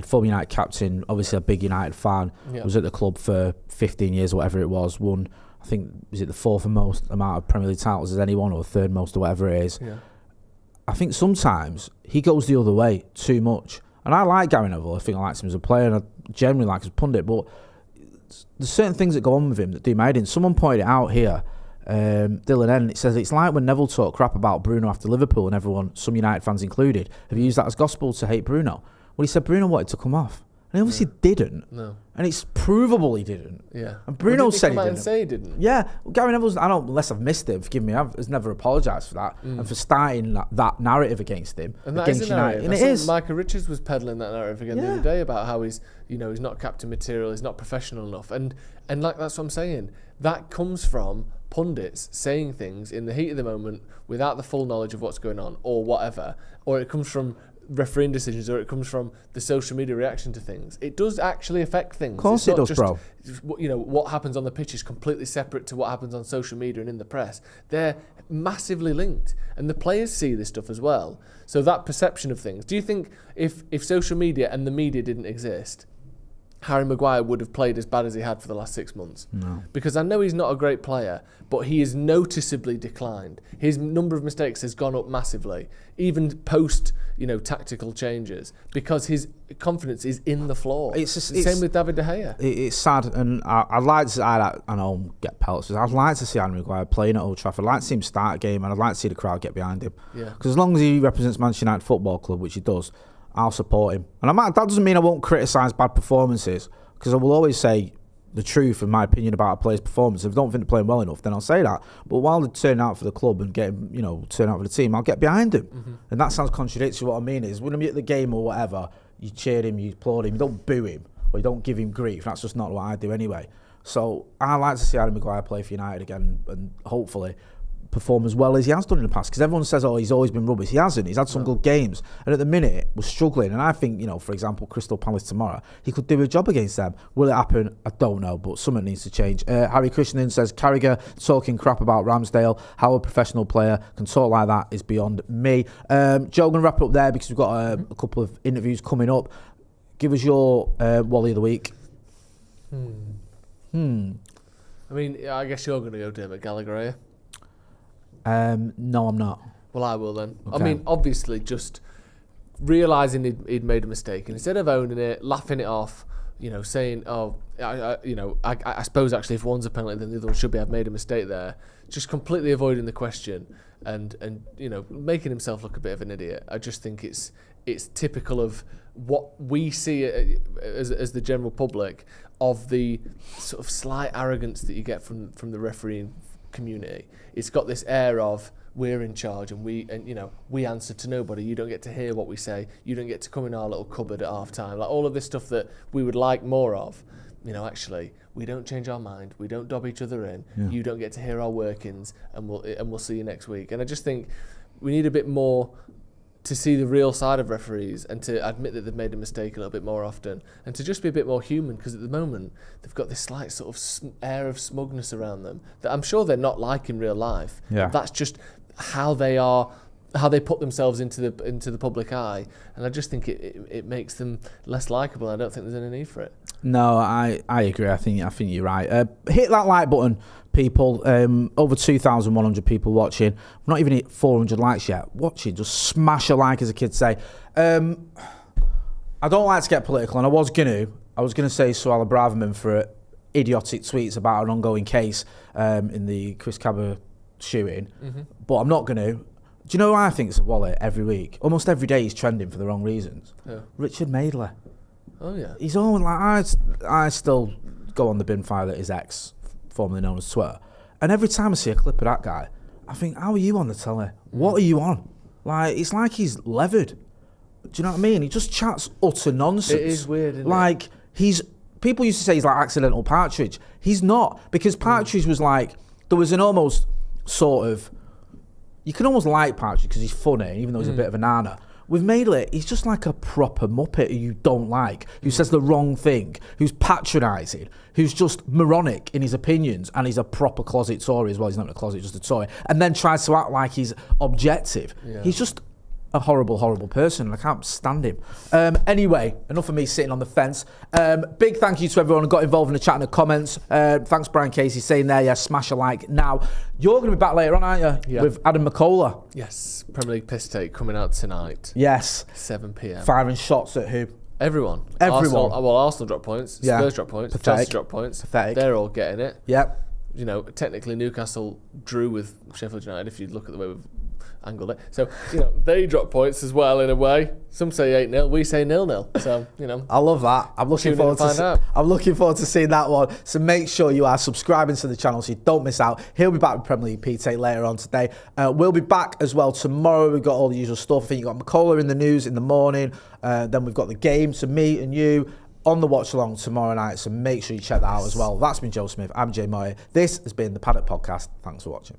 former United captain, obviously a big United fan, was at the club for 15 years or whatever it was, won, I think, is it the 4th most amount of Premier League titles as anyone, or the 3rd most, or whatever it is. Yeah. I think sometimes he goes the other way too much. And I like Gary Neville. I think I like him as a player, and I generally like him as a pundit, but there's certain things that go on with him that do my head in. Someone pointed it out here, Dylan N. It says, it's like when Neville talked crap about Bruno after Liverpool, and everyone, some United fans included, have used that as gospel to hate Bruno. Well, he said Bruno wanted to come off. And he obviously didn't. No. And it's provable he didn't. Yeah. And Bruno said he didn't. And say he didn't. Yeah. Well, Gary Neville's, unless I've missed it, forgive me, I've never apologised for that. And for starting that narrative against him. And that is a narrative. And it is. Micah Richards was peddling that narrative again the other day about how he's not captain material, he's not professional enough. And like, that's what I'm saying. That comes from pundits saying things in the heat of the moment without the full knowledge of what's going on or whatever. Or it comes from refereeing decisions, or it comes from the social media reaction to things. It does actually affect things. Of course it does, bro. What happens on the pitch is completely separate to what happens on social media and in the press. They're massively linked, and the players see this stuff as well. So that perception of things. Do you think if social media and the media didn't exist, Harry Maguire would have played as bad as he had for the last 6 months? No. Because I know he's not a great player, but he is noticeably declined. His number of mistakes has gone up massively. Even post tactical changes because his confidence is in the floor. It's same with David De Gea. It's sad, and I'd like to see, I know get pelts. I'd like to see Harry Maguire playing at Old Trafford. I'd like to see him start a game, and I'd like to see the crowd get behind him. Yeah. Because as long as he represents Manchester United Football Club, which he does, I'll support him. And that doesn't mean I won't criticise bad performances, because I will always say the truth and my opinion about a player's performance. If I don't think they're playing well enough, then I'll say that. But while they're turning out for the club and getting, turning out for the team, I'll get behind him. Mm-hmm. And that sounds contradictory. What I mean is, when I'm at the game or whatever, you cheer him, you applaud him, you don't boo him, or you don't give him grief. That's just not what I do anyway. So I like to see Harry Maguire play for United again, and hopefully perform as well as he has done in the past, because everyone says, he's always been rubbish. He hasn't. He's had some good games, and at the minute we're struggling. And I think, for example, Crystal Palace tomorrow, he could do a job against them. Will it happen? I don't know, but something needs to change. Harry Christian says, Carragher talking crap about Ramsdale, how a professional player can talk like that is beyond me. Joe, going to wrap it up there because we've got a couple of interviews coming up. Give us your Wally of the week. I mean, I guess you're going to go Dermot Gallagher, are you? No, I'm not. Well, I will then. Okay. I mean, obviously, just realising he'd made a mistake, and instead of owning it, laughing it off, saying, I suppose actually if one's a penalty, then the other one should be. I've made a mistake there. Just completely avoiding the question and making himself look a bit of an idiot. I just think it's typical of what we see as the general public, of the sort of slight arrogance that you get from the refereeing community. It's got this air of we're in charge and we answer to nobody. You don't get to hear what we say. You don't get to come in our little cupboard at half time. Like all of this stuff that we would like more of. Actually, we don't change our mind. We don't dob each other in. Yeah. You don't get to hear our workings, and we'll see you next week. And I just think we need a bit more to see the real side of referees and to admit that they've made a mistake a little bit more often, and to just be a bit more human, because at the moment they've got this slight sort of air of smugness around them that I'm sure they're not like in real life. Yeah. That's just how they are, how they put themselves into the public eye, and I just think it makes them less likeable. I don't think there's any need for it. No, I agree. I think you're right. Hit that like button, people. Over 2,100 people watching. We're not even hit 400 likes yet. Watching, just smash a like, as the kids say. I don't like to get political, and I was gonna say Suella Braverman for idiotic tweets about an ongoing case in the Chris Cabba shooting, but I'm not gonna. Do you know who I think is a wallet every week? Almost every day he's trending for the wrong reasons. Yeah. Richard Madeley. Oh yeah. He's always like, I still go on the bin file at his ex, formerly known as Twitter, and every time I see a clip of that guy, I think, how are you on the telly? What are you on? Like, it's like he's levered. Do you know what I mean? He just chats utter nonsense. It is weird, isn't like, it? People used to say he's like accidental Partridge. He's not, because Partridge was like, there was an almost sort of, you can almost like Partridge because he's funny, even though he's a bit of a nana. With Madeley, he's just like a proper muppet who you don't like, who says the wrong thing, who's patronising, who's just moronic in his opinions, and he's a proper closet Tory as well. He's not a closet, just a Tory, and then tries to act like he's objective. Yeah. He's just a horrible, horrible person, and I can't stand him. Anyway, enough of me sitting on the fence. Big thank you to everyone who got involved in the chat and the comments. Thanks, Brian Casey, saying there, yeah, smash a like. Now, you're going to be back later on, aren't you? Yeah. With Adam McCullough. Yes, Premier League Piss Take coming out tonight. Yes. 7 p.m. Firing shots at who? Everyone. Arsenal drop points. Yeah. Spurs drop points. Pathetic. Chelsea drop points. Pathetic. They're all getting it. Yep. Technically Newcastle drew with Sheffield United, if you look at the way we've angled it. So, they drop points as well in a way. Some say 8-0, we say 0-0. So, I love that. I'm looking forward to seeing that one. So make sure you are subscribing to the channel so you don't miss out. He'll be back with Premier League P-Take later on today. We'll be back as well tomorrow. We've got all the usual stuff. I think you've got McCullough in the news in the morning. Then we've got the game to me and you on the watch along tomorrow night. So make sure you check that out as well. That's been Joe Smith. I'm Jay Moyer. This has been the Paddock Podcast. Thanks for watching.